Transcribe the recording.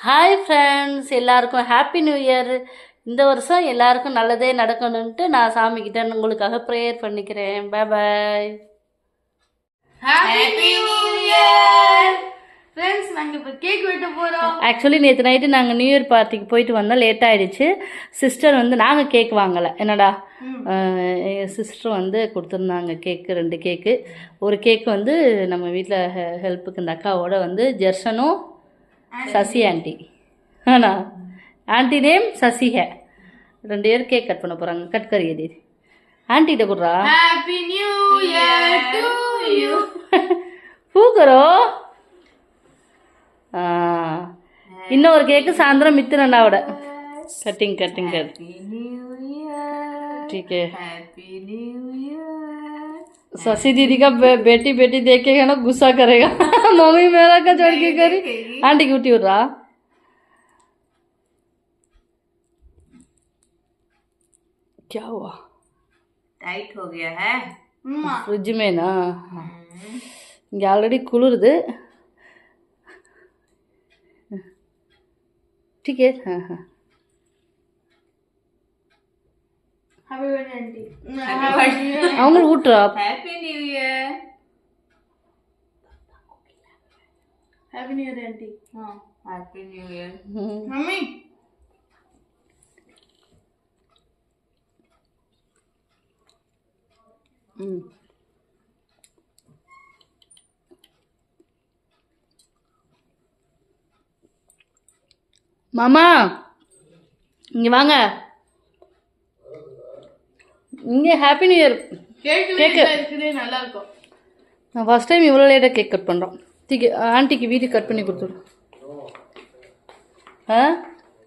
Hi friends, எல்லாருக்கும் happy new year. இந்த வருஷம் எல்லாருக்கும் நல்லதே நடக்கணும்ட்டு நான் சாமிக்கிட்ட உங்களுக்காக ப்ரேயர் பண்ணிக்கிறேன். Bye bye. Happy new year friends. நாங்கள் இப்போ கேக் வெட்ட போகிறோம். ஆக்சுவலி நேற்று நைட்டு நாங்கள் நியூ இயர் பார்ட்டிக்கு போயிட்டு வந்தோம், லேட் ஆகிடுச்சு. சிஸ்டர் வந்து நாங்கள் கேக் வாங்கலை, என்னடா சிஸ்டர் வந்து கொடுத்துருந்தாங்க கேக்கு, 2 கேக்கு. ஒரு கேக்கு வந்து நம்ம வீட்டில் ஹெல்ப்புக்கு இந்த அக்காவோட வந்து ஜெர்சனும் சசி ஆண்டி, ஆனா ஆண்டி நேம் சசி ஹே. 2 பேர் கேக் கட் பண்ண போகிறாங்க. கட் கரியே தீதி ஆண்ட்டிகிட்ட கொடுறா. Happy new year to you. பூ करो. இன்னொரு கேக்கு சாயந்தரம் மித்திரண்டாவோட कटिंग कटिंग कर. ठीक है. शशि दीदी का बेटी बेटी देखेगा ना गुस्सा करेगा. मम्मी मेरा का छोड़ के करी आंटी की उठी उड़ रहा. क्या हुआ? टाइट हो गया है फ्रिज में ना. இங்கே ஆல்ரெடி குளிருது. ठीक है. हाँ हाँ. हैप्पी அவங்களுக்கு ஊட்டுறா. New year. Happy new year aunty. Happy new year. Mummy மாமா இங்கே வாங்க, இங்கே ஹாப்பி நியூ இயர். கேக் இருக்குது, நல்லா இருக்கும். நான் ஃபஸ்ட் டைம் இவ்வளோ லேட்டாக கேக் கட் பண்ணுறோம். ஆண்டிக்கு வீட்டுக்கு கட் பண்ணி கொடுத்துருவோம். ஆ